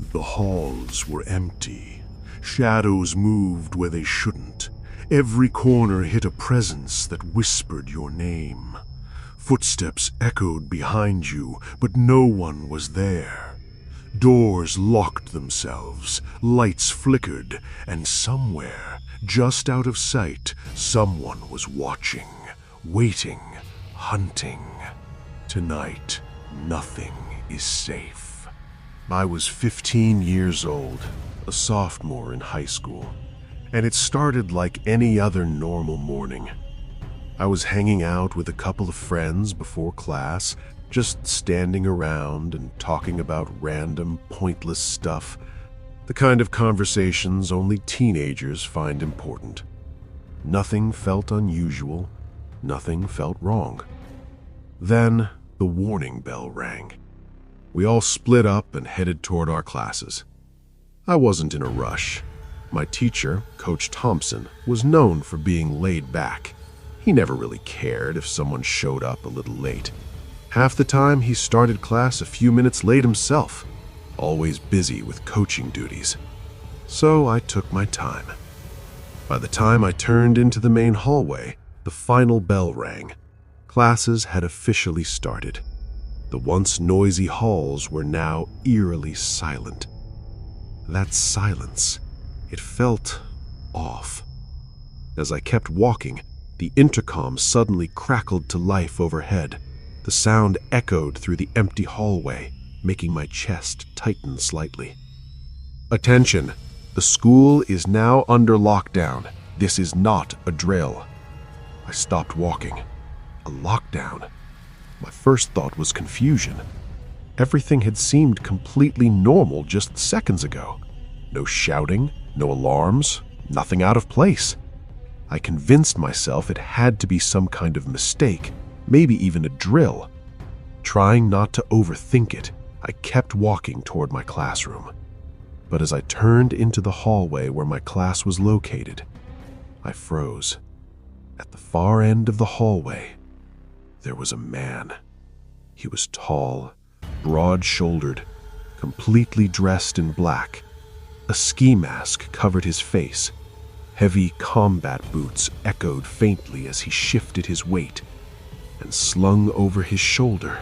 The halls were empty. Shadows moved where they shouldn't. Every corner hid a presence that whispered your name. Footsteps echoed behind you, but no one was there. Doors locked themselves, lights flickered, and somewhere, just out of sight, someone was watching, waiting, hunting. Tonight, nothing is safe. I was 15 years old, a sophomore in high school, and it started like any other normal morning. I was hanging out with a couple of friends before class, just standing around and talking about random, pointless stuff, the kind of conversations only teenagers find important. Nothing felt unusual, nothing felt wrong. Then the warning bell rang. We all split up and headed toward our classes. I wasn't in a rush. My teacher, Coach Thompson, was known for being laid back. He never really cared if someone showed up a little late. Half the time, he started class a few minutes late himself, always busy with coaching duties. So I took my time. By the time I turned into the main hallway, the final bell rang. Classes had officially started. The once noisy halls were now eerily silent. That silence, it felt off. As I kept walking, the intercom suddenly crackled to life overhead. The sound echoed through the empty hallway, making my chest tighten slightly. Attention! The school is now under lockdown. This is not a drill. I stopped walking. A lockdown? My first thought was confusion. Everything had seemed completely normal just seconds ago. No shouting, no alarms, nothing out of place. I convinced myself it had to be some kind of mistake, maybe even a drill. Trying not to overthink it, I kept walking toward my classroom. But as I turned into the hallway where my class was located, I froze. At the far end of the hallway, there was a man. He was tall, broad-shouldered, completely dressed in black. A ski mask covered his face. Heavy combat boots echoed faintly as he shifted his weight, and slung over his shoulder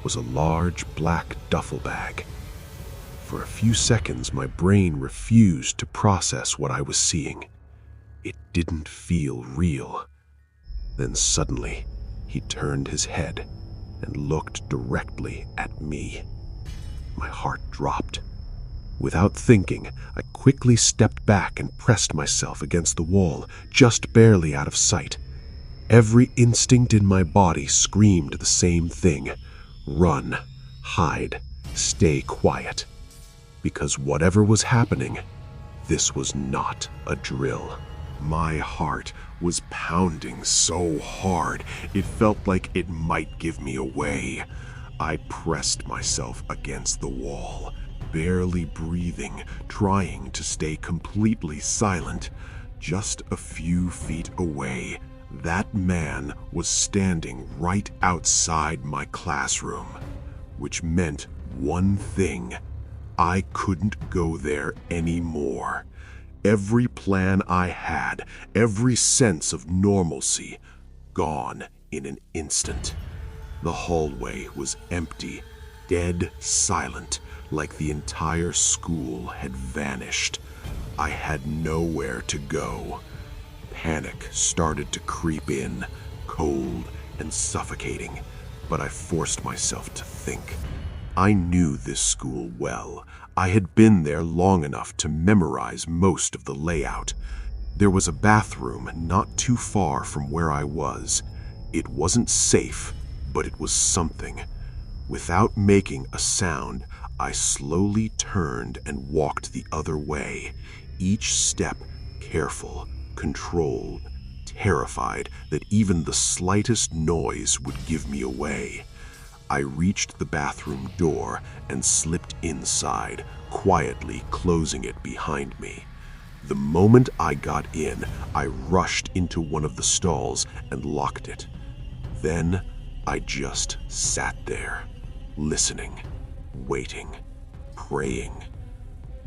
was a large black duffel bag. For a few seconds, my brain refused to process what I was seeing. It didn't feel real. Then suddenly, he turned his head and looked directly at me. My heart dropped. Without thinking, I quickly stepped back and pressed myself against the wall, just barely out of sight. Every instinct in my body screamed the same thing: run, hide, stay quiet. Because whatever was happening, this was not a drill. My heart was pounding so hard, it felt like it might give me away. I pressed myself against the wall, barely breathing, trying to stay completely silent. Just a few feet away, that man was standing right outside my classroom, which meant one thing: I couldn't go there anymore. Every plan I had, every sense of normalcy, gone in an instant. The hallway was empty, dead silent, like the entire school had vanished. I had nowhere to go. Panic started to creep in, cold and suffocating, but I forced myself to think. I knew this school well. I had been there long enough to memorize most of the layout. There was a bathroom not too far from where I was. It wasn't safe, but it was something. Without making a sound, I slowly turned and walked the other way, each step careful, controlled, terrified that even the slightest noise would give me away. I reached the bathroom door and slipped inside, quietly closing it behind me. The moment I got in, I rushed into one of the stalls and locked it. Then I just sat there, listening, waiting, praying.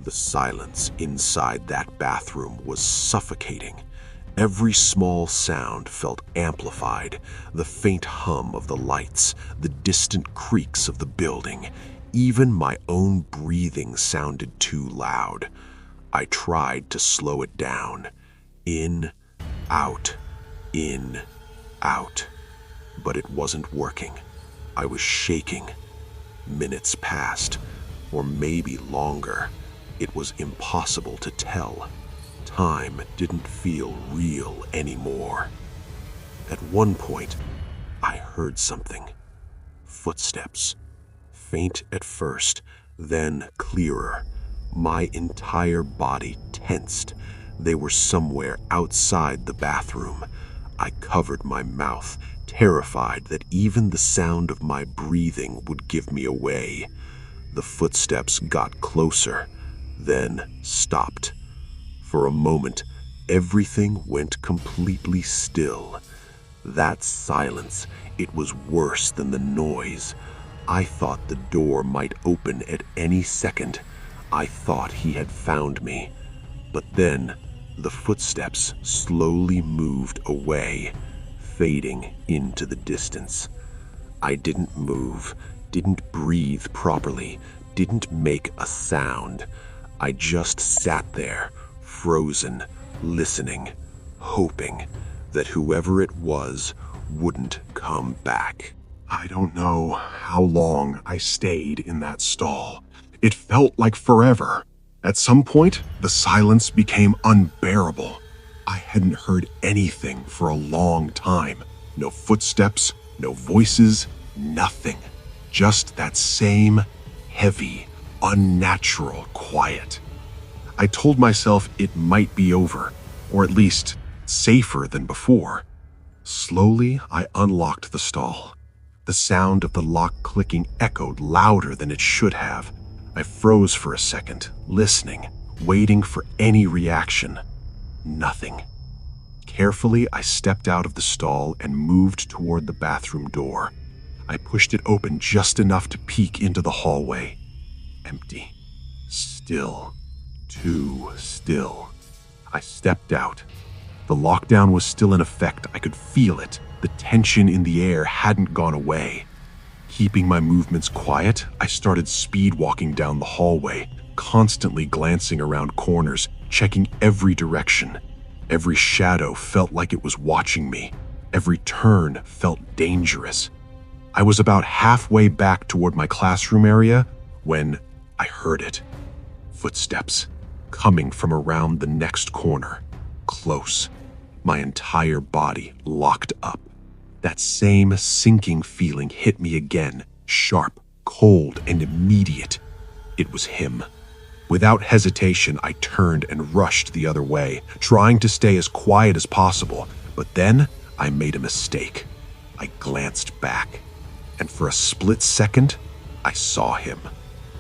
The silence inside that bathroom was suffocating. Every small sound felt amplified, the faint hum of the lights, the distant creaks of the building. Even my own breathing sounded too loud. I tried to slow it down. In, out, in, out. But it wasn't working. I was shaking. Minutes passed, or maybe longer. It was impossible to tell. Time didn't feel real anymore. At one point, I heard something. Footsteps. Faint at first, then clearer. My entire body tensed. They were somewhere outside the bathroom. I covered my mouth, terrified that even the sound of my breathing would give me away. The footsteps got closer, then stopped. For a moment, everything went completely still. That silence, it was worse than the noise. I thought the door might open at any second. I thought he had found me. But then, the footsteps slowly moved away, fading into the distance. I didn't move, didn't breathe properly, didn't make a sound. I just sat there, frozen, listening, hoping that whoever it was wouldn't come back. I don't know how long I stayed in that stall. It felt like forever. At some point, the silence became unbearable. I hadn't heard anything for a long time. No footsteps, no voices, nothing. Just that same heavy, unnatural quiet. I told myself it might be over, or at least safer than before. Slowly, I unlocked the stall. The sound of the lock clicking echoed louder than it should have. I froze for a second, listening, waiting for any reaction. Nothing. Carefully, I stepped out of the stall and moved toward the bathroom door. I pushed it open just enough to peek into the hallway. Empty. Still. Too still. I stepped out. The lockdown was still in effect. I could feel it. The tension in the air hadn't gone away. Keeping my movements quiet, I started speed walking down the hallway, constantly glancing around corners, checking every direction. Every shadow felt like it was watching me. Every turn felt dangerous. I was about halfway back toward my classroom area when I heard it. Footsteps coming from around the next corner. Close. My entire body locked up. That same sinking feeling hit me again, sharp, cold, and immediate. It was him. Without hesitation, I turned and rushed the other way, trying to stay as quiet as possible. But then I made a mistake. I glanced back, and for a split second, I saw him.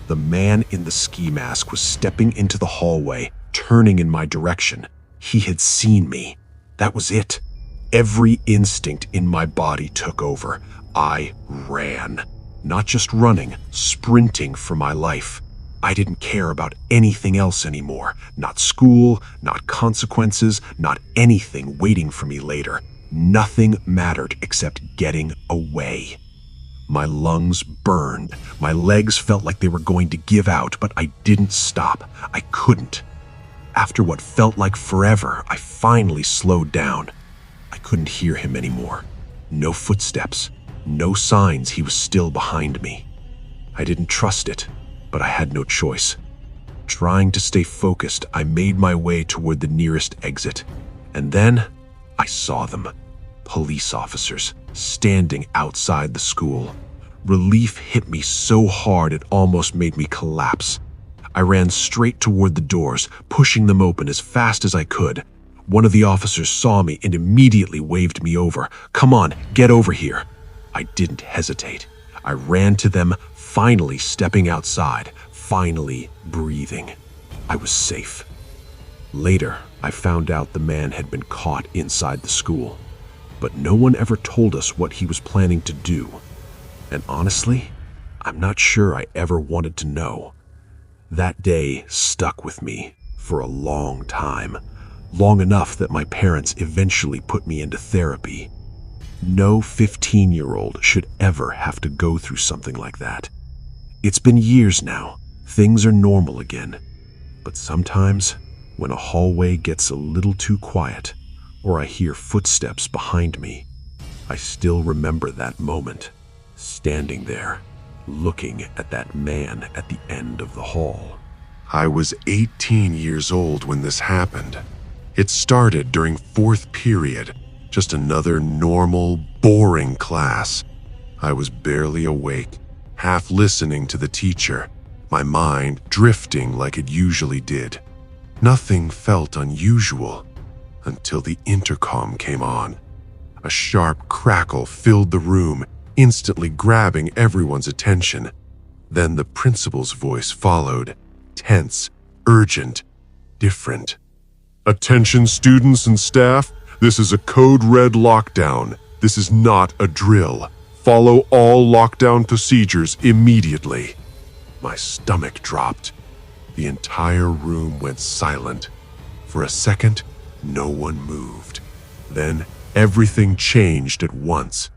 The man in the ski mask was stepping into the hallway, turning in my direction. He had seen me. That was it. Every instinct in my body took over. I ran. Not just running, sprinting for my life. I didn't care about anything else anymore. Not school, not consequences, not anything waiting for me later. Nothing mattered except getting away. My lungs burned. My legs felt like they were going to give out, but I didn't stop. I couldn't. After what felt like forever, I finally slowed down. I couldn't hear him anymore. No footsteps, no signs he was still behind me. I didn't trust it, but I had no choice. Trying to stay focused, I made my way toward the nearest exit. And then I saw them. Police officers standing outside the school. Relief hit me so hard it almost made me collapse. I ran straight toward the doors, pushing them open as fast as I could. One of the officers saw me and immediately waved me over. "Come on, get over here." I didn't hesitate. I ran to them, finally stepping outside, finally breathing. I was safe. Later, I found out the man had been caught inside the school, but no one ever told us what he was planning to do. And honestly, I'm not sure I ever wanted to know. That day stuck with me for a long time, long enough that my parents eventually put me into therapy. No 15-year-old should ever have to go through something like that. It's been years now. Things are normal again. But sometimes, when a hallway gets a little too quiet, or I hear footsteps behind me, I still remember that moment, standing there, looking at that man at the end of the hall. I was 18 years old when this happened. It started during fourth period, just another normal, boring class. I was barely awake, half listening to the teacher, my mind drifting like it usually did. Nothing felt unusual until the intercom came on. A sharp crackle filled the room, instantly grabbing everyone's attention. Then the principal's voice followed, tense, urgent, different. "Attention students and staff, this is a code red lockdown. This is not a drill. Follow all lockdown procedures immediately." My stomach dropped. The entire room went silent. For a second, no one moved. Then everything changed at once.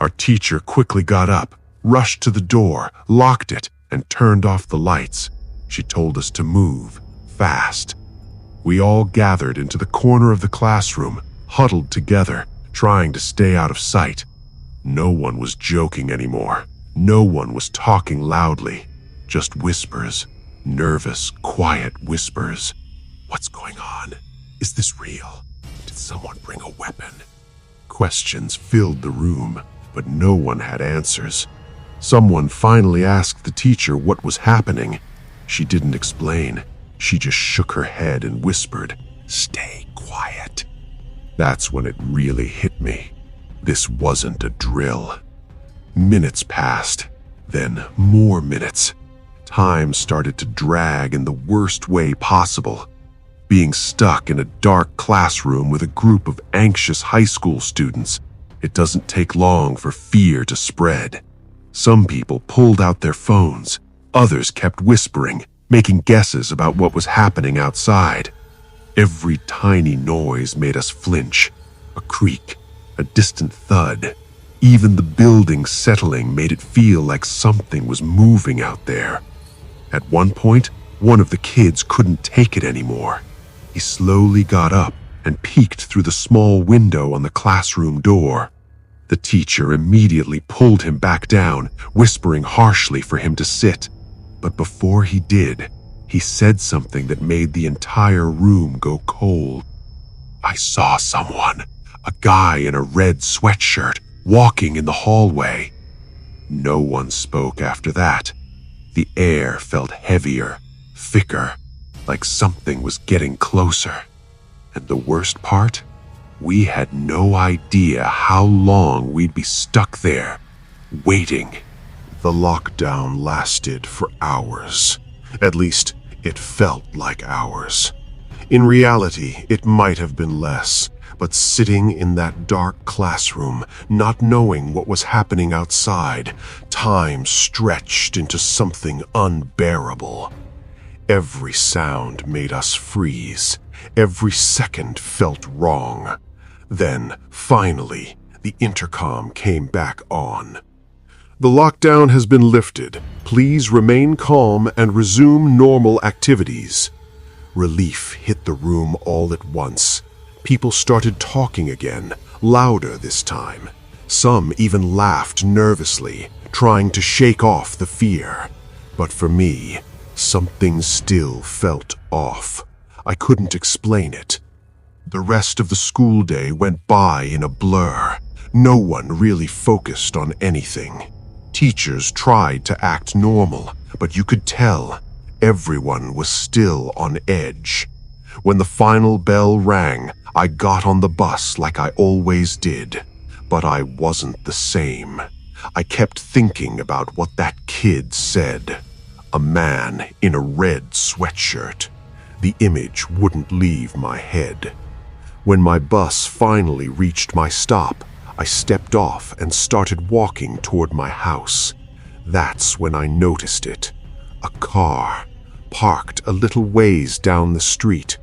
Our teacher quickly got up, rushed to the door, locked it, and turned off the lights. She told us to move, fast. We all gathered into the corner of the classroom, huddled together, trying to stay out of sight. No one was joking anymore. No one was talking loudly. Just whispers, nervous, quiet whispers. What's going on? Is this real? Did someone bring a weapon? Questions filled the room, but no one had answers. Someone finally asked the teacher what was happening. She didn't explain. She just shook her head and whispered, "Stay quiet." That's when it really hit me. This wasn't a drill. Minutes passed, then more minutes. Time started to drag in the worst way possible. Being stuck in a dark classroom with a group of anxious high school students, it doesn't take long for fear to spread. Some people pulled out their phones. Others kept whispering, making guesses about what was happening outside. Every tiny noise made us flinch. A creak, a distant thud. Even the building settling made it feel like something was moving out there. At one point, one of the kids couldn't take it anymore. He slowly got up and peeked through the small window on the classroom door. The teacher immediately pulled him back down, whispering harshly for him to sit. But before he did, he said something that made the entire room go cold. "I saw someone, a guy in a red sweatshirt, walking in the hallway." No one spoke after that. The air felt heavier, thicker, like something was getting closer. And the worst part? We had no idea how long we'd be stuck there, waiting. The lockdown lasted for hours. At least, it felt like hours. In reality, it might have been less, but sitting in that dark classroom, not knowing what was happening outside, time stretched into something unbearable. Every sound made us freeze. Every second felt wrong. Then, finally, the intercom came back on. "The lockdown has been lifted. Please remain calm and resume normal activities." Relief hit the room all at once. People started talking again, louder this time. Some even laughed nervously, trying to shake off the fear. But for me, something still felt off. I couldn't explain it. The rest of the school day went by in a blur. No one really focused on anything. Teachers tried to act normal, but you could tell everyone was still on edge. When the final bell rang, I got on the bus like I always did. But I wasn't the same. I kept thinking about what that kid said. A man in a red sweatshirt. The image wouldn't leave my head. When my bus finally reached my stop, I stepped off and started walking toward my house. That's when I noticed it. A car, parked a little ways down the street.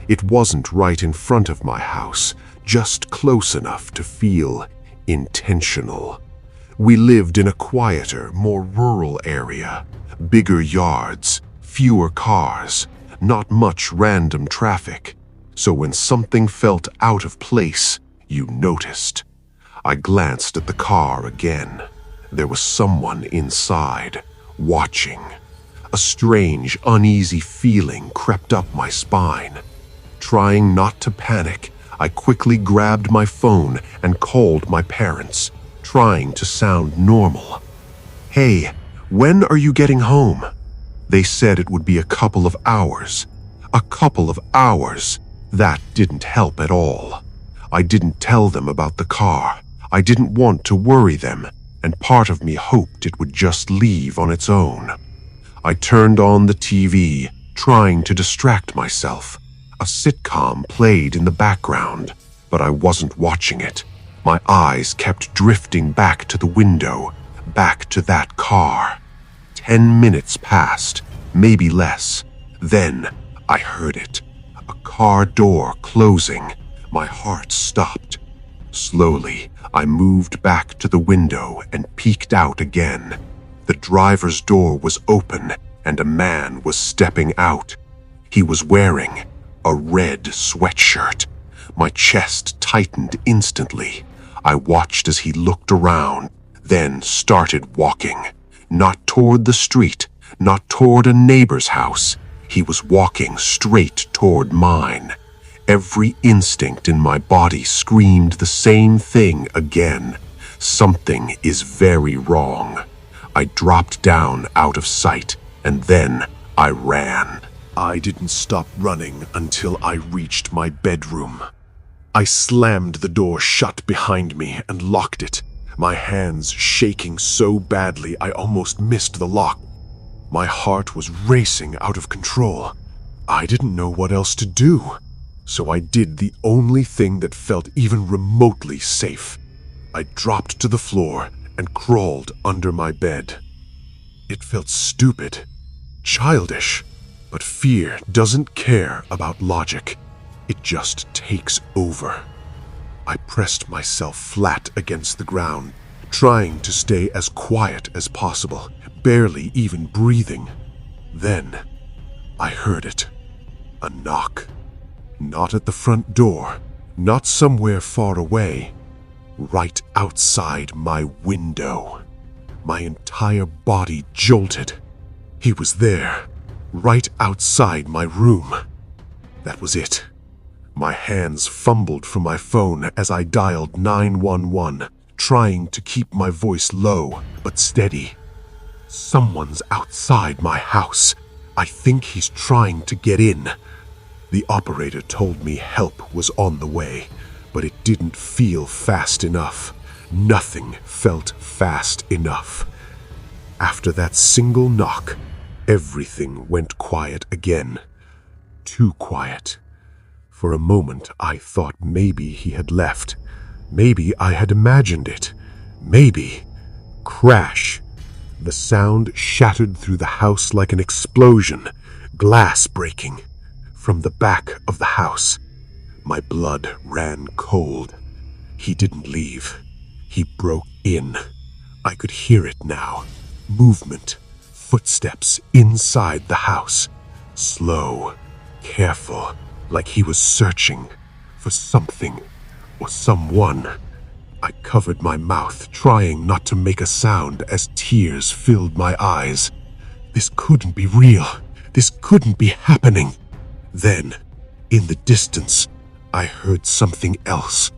It wasn't right in front of my house, just close enough to feel intentional. We lived in a quieter, more rural area. Bigger yards, fewer cars, not much random traffic. So when something felt out of place, you noticed. I glanced at the car again. There was someone inside, watching. A strange, uneasy feeling crept up my spine. Trying not to panic, I quickly grabbed my phone and called my parents, trying to sound normal. "Hey, when are you getting home?" They said it would be a couple of hours. A couple of hours. That didn't help at all. I didn't tell them about the car. I didn't want to worry them, and part of me hoped it would just leave on its own. I turned on the TV, trying to distract myself. A sitcom played in the background, but I wasn't watching it. My eyes kept drifting back to the window, back to that car. 10 minutes passed, maybe less. Then I heard it. A car door closing. My heart stopped. Slowly, I moved back to the window and peeked out again. The driver's door was open, and a man was stepping out. He was wearing a red sweatshirt. My chest tightened instantly. I watched as he looked around, then started walking. Not toward the street, not toward a neighbor's house. He was walking straight toward mine. Every instinct in my body screamed the same thing again. Something is very wrong. I dropped down out of sight, and then I ran. I didn't stop running until I reached my bedroom. I slammed the door shut behind me and locked it, my hands shaking so badly I almost missed the lock. My heart was racing out of control. I didn't know what else to do, so I did the only thing that felt even remotely safe. I dropped to the floor and crawled under my bed. It felt stupid, childish, but fear doesn't care about logic. It just takes over. I pressed myself flat against the ground, trying to stay as quiet as possible, barely even breathing. Then I heard it. A knock. Not at the front door, not somewhere far away. Right outside my window. My entire body jolted. He was there, right outside my room. That was it. My hands fumbled for my phone as I dialed 911, trying to keep my voice low but steady. Someone's outside my house. I think he's trying to get in. The operator told me help was on the way, but it didn't feel fast enough. Nothing felt fast enough. After that single knock, everything went quiet again. Too quiet. For a moment, I thought maybe he had left. Maybe I had imagined it. Maybe. Crash. The sound shattered through the house like an explosion, glass breaking. From the back of the house, my blood ran cold. He didn't leave. He broke in. I could hear it now. Movement. Footsteps inside the house. Slow. Careful. Like he was searching for something or someone. I covered my mouth, trying not to make a sound as tears filled my eyes. This couldn't be real. This couldn't be happening. Then, in the distance, I heard something else.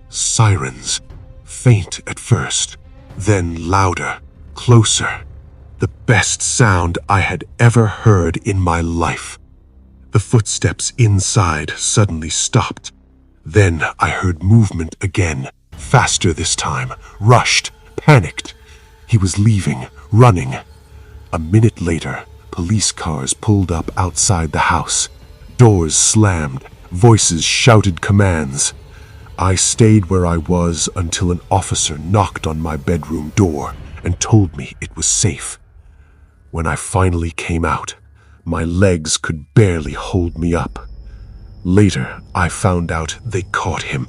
Sirens. Faint at first, then louder, closer. The best sound I had ever heard in my life. The footsteps inside suddenly stopped. Then I heard movement again, faster this time, rushed, panicked. He was leaving, running. A minute later, police cars pulled up outside the house. Doors slammed, voices shouted commands. I stayed where I was until an officer knocked on my bedroom door and told me it was safe. When I finally came out, My legs could barely hold me up. Later, I found out they caught him.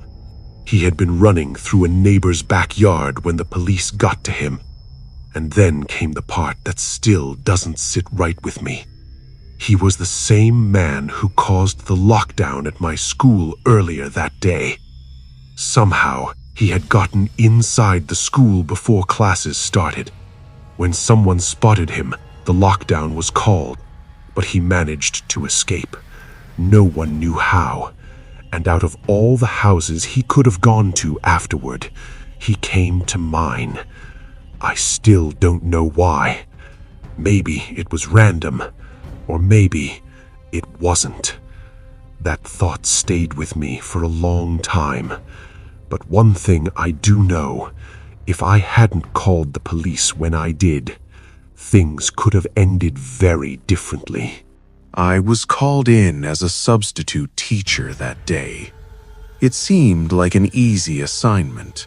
He had been running through a neighbor's backyard when the police got to him. And then came the part that still doesn't sit right with me. He was the same man who caused the lockdown at my school earlier that day. Somehow, he had gotten inside the school before classes started. When someone spotted him, the lockdown was called, but he managed to escape. No one knew how, and out of all the houses he could have gone to afterward, he came to mine. I still don't know why. Maybe it was random, or maybe it wasn't. That thought stayed with me for a long time. But one thing I do know, if I hadn't called the police when I did, things could have ended very differently. I was called in as a substitute teacher that day. It seemed like an easy assignment.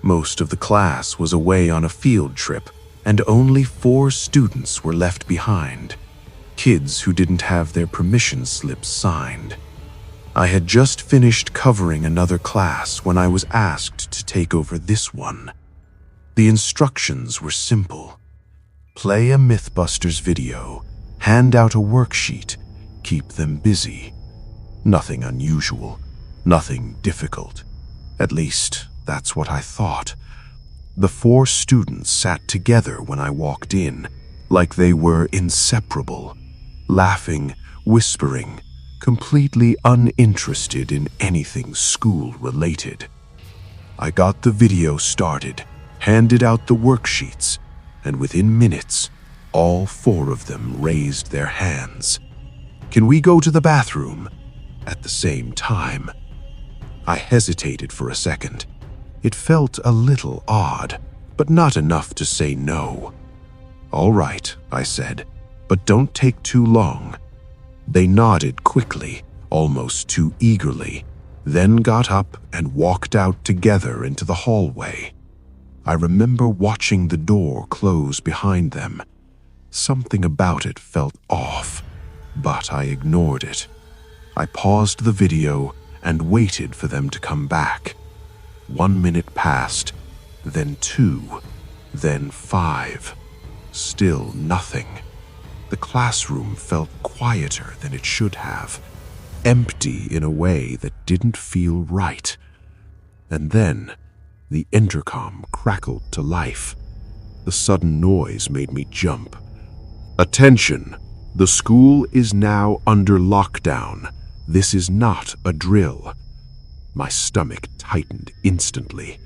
Most of the class was away on a field trip, and only 4 students were left behind. Kids who didn't have their permission slips signed. I had just finished covering another class when I was asked to take over this one. The instructions were simple. Play a Mythbusters video, hand out a worksheet, keep them busy. Nothing unusual, nothing difficult. At least, that's what I thought. The 4 students sat together when I walked in, like they were inseparable, laughing, whispering, completely uninterested in anything school-related. I got the video started, handed out the worksheets, and within minutes, all 4 of them raised their hands. "Can we go to the bathroom?" At the same time. I hesitated for a second. It felt a little odd, but not enough to say no. "All right," I said, "but don't take too long." They nodded quickly, almost too eagerly, then got up and walked out together into the hallway. I remember watching the door close behind them. Something about it felt off, but I ignored it. I paused the video and waited for them to come back. 1 minute passed, then 2, then 5. Still nothing. The classroom felt quieter than it should have, empty in a way that didn't feel right. And then, the intercom crackled to life. The sudden noise made me jump. "Attention! The school is now under lockdown. This is not a drill." My stomach tightened instantly.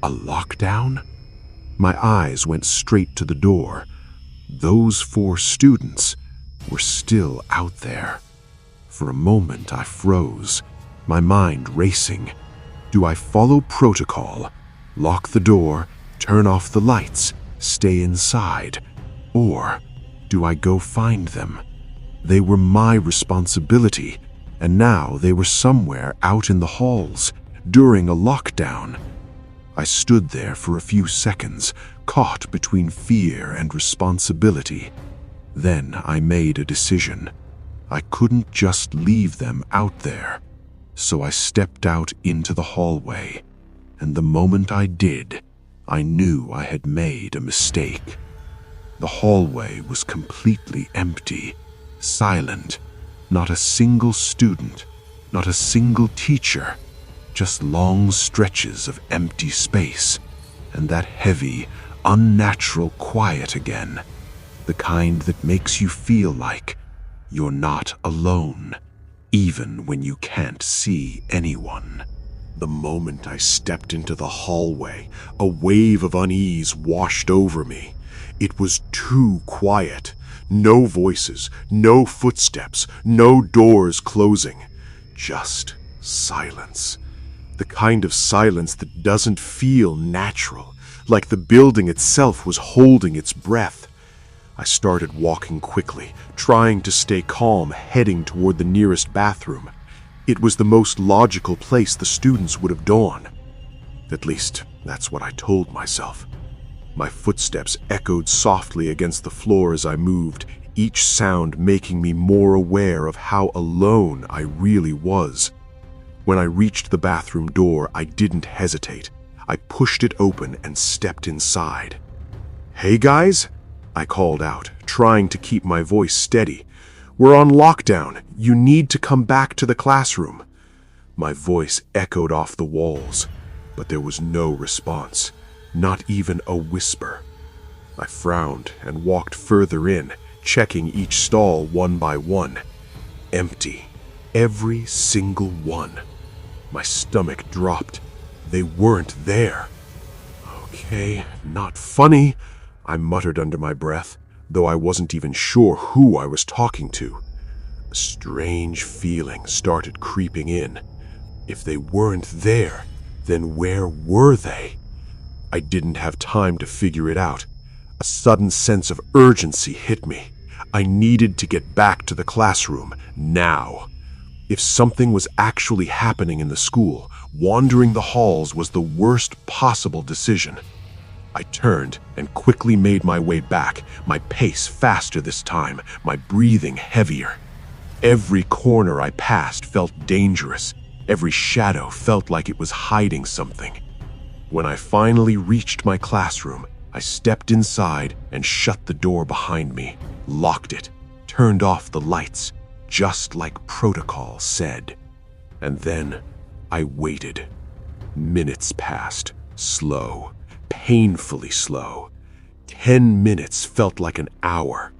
A lockdown? My eyes went straight to the door. Those 4 students were still out there. For a moment I froze, my mind racing. Do I follow protocol, lock the door, turn off the lights, stay inside? Or do I go find them? They were my responsibility, and now they were somewhere out in the halls during a lockdown. I stood there for a few seconds, caught between fear and responsibility. Then I made a decision. I couldn't just leave them out there. So I stepped out into the hallway, and the moment I did, I knew I had made a mistake. The hallway was completely empty, silent. Not a single student, not a single teacher, just long stretches of empty space, and that heavy, unnatural quiet again, the kind that makes you feel like you're not alone, even when you can't see anyone. The moment I stepped into the hallway, a wave of unease washed over me. It was too quiet. No voices, no footsteps, no doors closing. Just silence. The kind of silence that doesn't feel natural, like the building itself was holding its breath. I started walking quickly, trying to stay calm, heading toward the nearest bathroom. It was the most logical place the students would have gone. At least, that's what I told myself. My footsteps echoed softly against the floor as I moved, each sound making me more aware of how alone I really was. When I reached the bathroom door, I didn't hesitate. I pushed it open and stepped inside. "Hey guys," I called out, trying to keep my voice steady. "We're on lockdown. You need to come back to the classroom." My voice echoed off the walls, but there was no response, not even a whisper. I frowned and walked further in, checking each stall one by one. Empty. Every single one. My stomach dropped. They weren't there. "Okay, not funny," I muttered under my breath, though I wasn't even sure who I was talking to. A strange feeling started creeping in. If they weren't there, then where were they? I didn't have time to figure it out. A sudden sense of urgency hit me. I needed to get back to the classroom, now. If something was actually happening in the school, wandering the halls was the worst possible decision. I turned and quickly made my way back, my pace faster this time, my breathing heavier. Every corner I passed felt dangerous. Every shadow felt like it was hiding something. When I finally reached my classroom, I stepped inside and shut the door behind me, locked it, turned off the lights, just like protocol said. And then I waited. Minutes passed, slow, painfully slow. 10 minutes felt like an hour.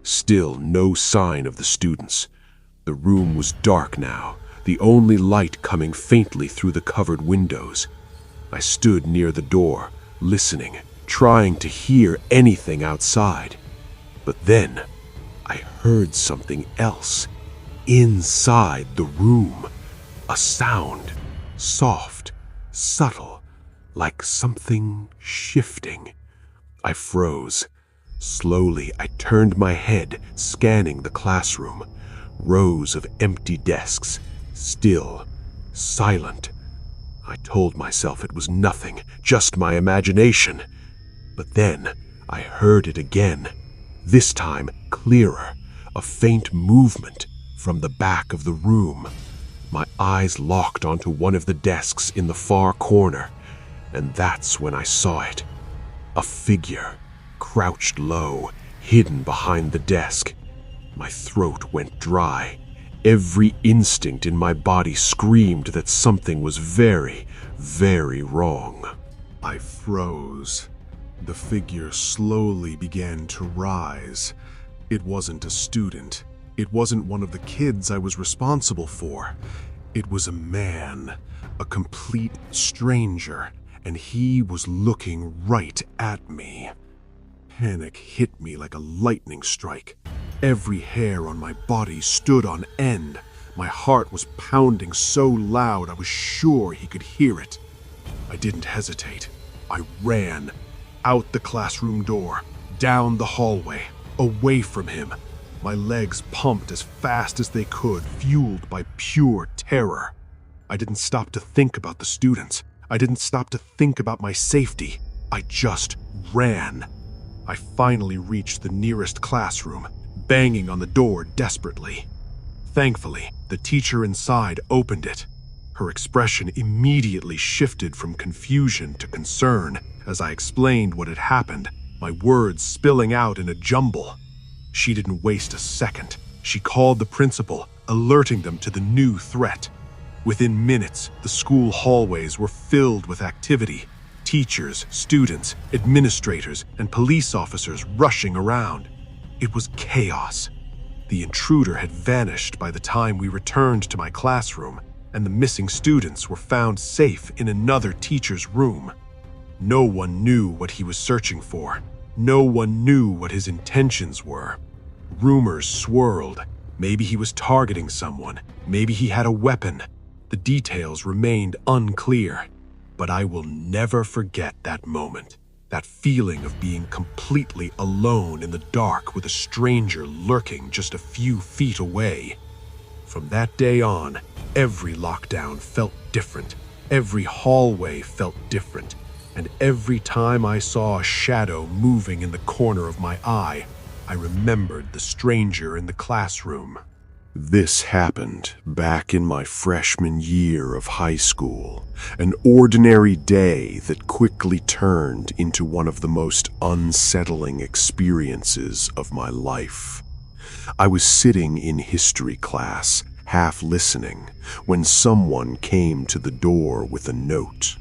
Still no sign of the students. The room was dark now, the only light coming faintly through the covered windows. I stood near the door, listening, trying to hear anything outside. But then I heard something else. Inside the room, a sound, soft, subtle, like something shifting. I froze. Slowly, I turned my head, scanning the classroom. Rows of empty desks, still, silent. I told myself it was nothing, just my imagination. But then I heard it again, this time clearer, a faint movement from the back of the room. My eyes locked onto one of the desks in the far corner, and that's when I saw it. A figure, crouched low, hidden behind the desk. My throat went dry. Every instinct in my body screamed that something was very, very wrong. I froze. The figure slowly began to rise. It wasn't a student. It wasn't one of the kids I was responsible for. It was a man, a complete stranger, and he was looking right at me. Panic hit me like a lightning strike. Every hair on my body stood on end. My heart was pounding so loud I was sure he could hear it. I didn't hesitate. I ran. Out the classroom door, down the hallway, away from him. My legs pumped as fast as they could, fueled by pure terror. I didn't stop to think about the students. I didn't stop to think about my safety. I just ran. I finally reached the nearest classroom, banging on the door desperately. Thankfully, the teacher inside opened it. Her expression immediately shifted from confusion to concern as I explained what had happened, my words spilling out in a jumble. She didn't waste a second. She called the principal, alerting them to the new threat. Within minutes, the school hallways were filled with activity. Teachers, students, administrators, and police officers rushing around. It was chaos. The intruder had vanished by the time we returned to my classroom, and the missing students were found safe in another teacher's room. No one knew what he was searching for. No one knew what his intentions were. Rumors swirled. Maybe he was targeting someone. Maybe he had a weapon. The details remained unclear. But I will never forget that moment. That feeling of being completely alone in the dark with a stranger lurking just a few feet away. From that day on, every lockdown felt different. Every hallway felt different. And every time I saw a shadow moving in the corner of my eye, I remembered the stranger in the classroom. This happened back in my freshman year of high school, an ordinary day that quickly turned into one of the most unsettling experiences of my life. I was sitting in history class, half listening, when someone came to the door with a note.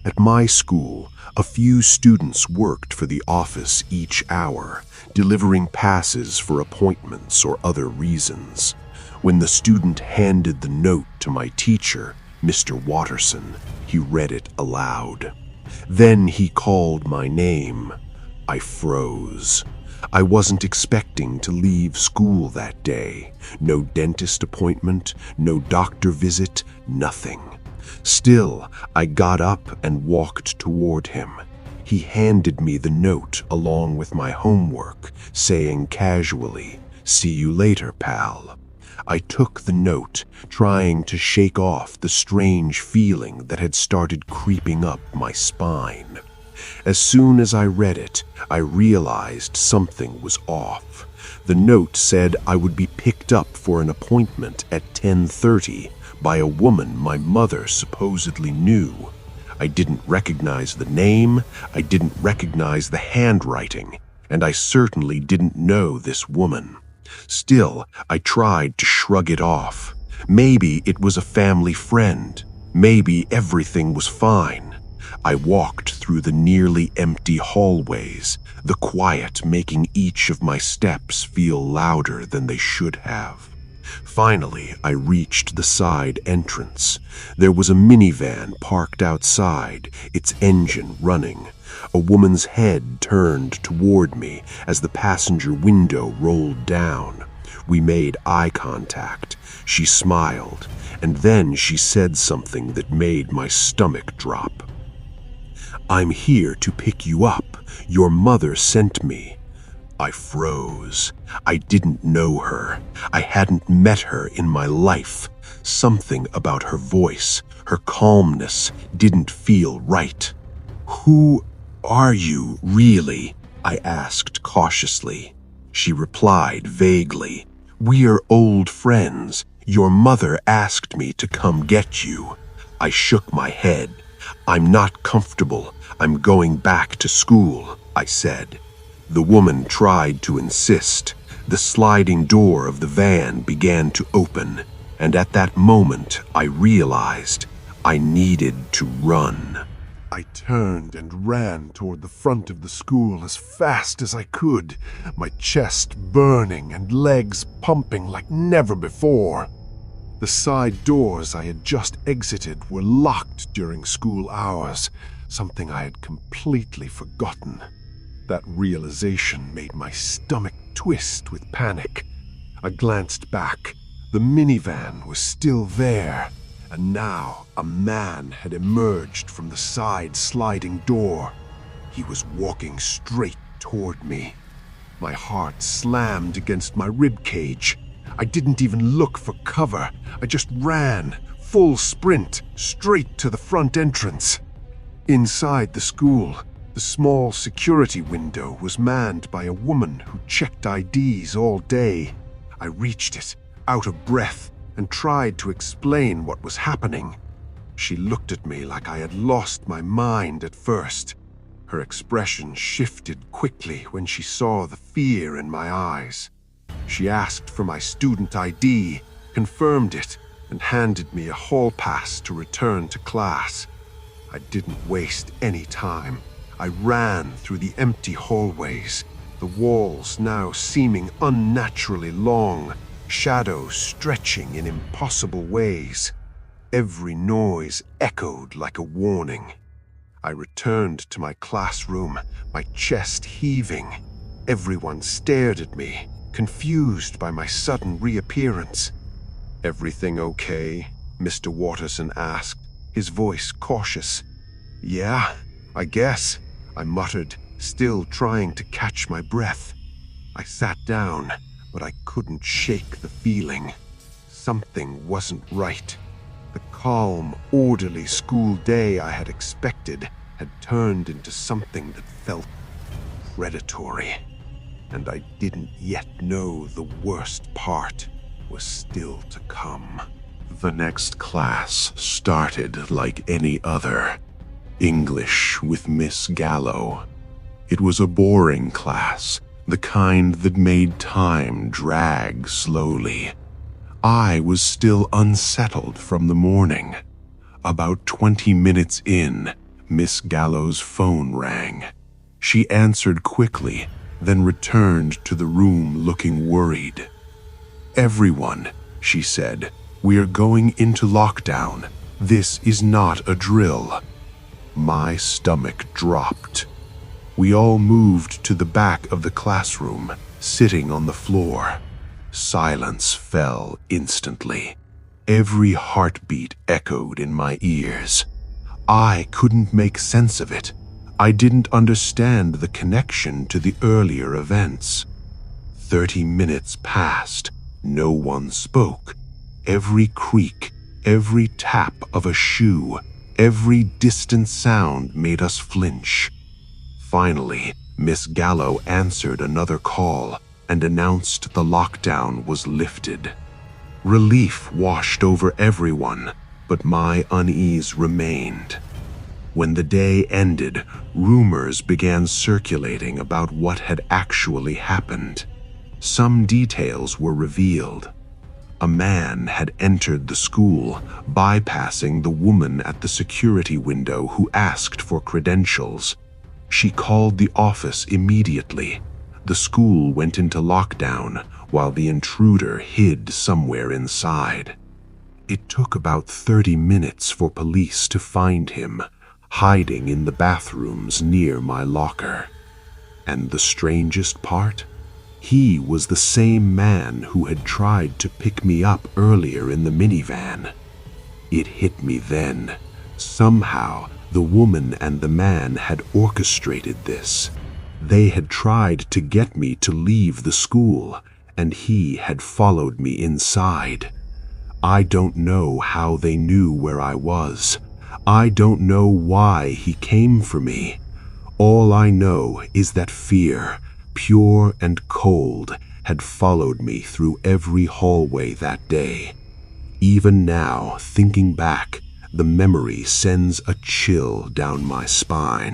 At my school, a few students worked for the office each hour, delivering passes for appointments or other reasons. When the student handed the note to my teacher, Mr. Watterson, he read it aloud. Then he called my name. I froze. I wasn't expecting to leave school that day. No dentist appointment, no doctor visit, nothing. Still, I got up and walked toward him. He handed me the note along with my homework, saying casually, "See you later, pal." I took the note, trying to shake off the strange feeling that had started creeping up my spine. As soon as I read it, I realized something was off. The note said I would be picked up for an appointment at 10:30 by a woman my mother supposedly knew. I didn't recognize the name, I didn't recognize the handwriting, and I certainly didn't know this woman. Still, I tried to shrug it off. Maybe it was a family friend. Maybe everything was fine. I walked through the nearly empty hallways, the quiet making each of my steps feel louder than they should have. Finally, I reached the side entrance. There was a minivan parked outside, its engine running. A woman's head turned toward me as the passenger window rolled down. We made eye contact. She smiled, and then she said something that made my stomach drop. "I'm here to pick you up. Your mother sent me." I froze. I didn't know her. I hadn't met her in my life. Something about her voice, her calmness, didn't feel right. "Who are you, really?" I asked cautiously. She replied vaguely, "We're old friends. Your mother asked me to come get you." I shook my head. "I'm not comfortable. I'm going back to school," I said. The woman tried to insist. The sliding door of the van began to open, and at that moment I realized I needed to run. I turned and ran toward the front of the school as fast as I could, my chest burning and legs pumping like never before. The side doors I had just exited were locked during school hours, something I had completely forgotten. That realization made my stomach twist with panic. I glanced back. The minivan was still there, and now a man had emerged from the side sliding door. He was walking straight toward me. My heart slammed against my ribcage. I didn't even look for cover. I just ran, full sprint, straight to the front entrance. Inside the school, the small security window was manned by a woman who checked IDs all day. I reached it, out of breath, and tried to explain what was happening. She looked at me like I had lost my mind at first. Her expression shifted quickly when she saw the fear in my eyes. She asked for my student ID, confirmed it, and handed me a hall pass to return to class. I didn't waste any time. I ran through the empty hallways, the walls now seeming unnaturally long, shadows stretching in impossible ways. Every noise echoed like a warning. I returned to my classroom, my chest heaving. Everyone stared at me, confused by my sudden reappearance. "Everything okay?" Mr. Watterson asked, his voice cautious. "Yeah, I guess," I muttered, still trying to catch my breath. I sat down, but I couldn't shake the feeling. Something wasn't right. The calm, orderly school day I had expected had turned into something that felt predatory. and I didn't yet know the worst part was still to come. The next class started like any other. English with Miss Gallo. It was a boring class, the kind that made time drag slowly. I was still unsettled from the morning. About 20 minutes in, Miss Gallo's phone rang. She answered quickly, then returned to the room looking worried. "Everyone," she said, "we're going into lockdown. This is not a drill." My stomach dropped. We all moved to the back of the classroom, sitting on the floor. Silence fell instantly. Every heartbeat echoed in my ears. I couldn't make sense of it. I didn't understand the connection to the earlier events. 30 minutes passed. No one spoke. Every creak, every tap of a shoe, every distant sound made us flinch. Finally, Miss Gallo answered another call and announced the lockdown was lifted. Relief washed over everyone, but my unease remained. When the day ended, rumors began circulating about what had actually happened. Some details were revealed. A man had entered the school, bypassing the woman at the security window who asked for credentials. She called the office immediately. The school went into lockdown while the intruder hid somewhere inside. It took about 30 minutes for police to find him, hiding in the bathrooms near my locker. And the strangest part? He was the same man who had tried to pick me up earlier in the minivan. It hit me then. Somehow, the woman and the man had orchestrated this. They had tried to get me to leave the school, and he had followed me inside. I don't know how they knew where I was. I don't know why he came for me. All I know is that fear, pure and cold, had followed me through every hallway that day. Even now, thinking back, the memory sends a chill down my spine.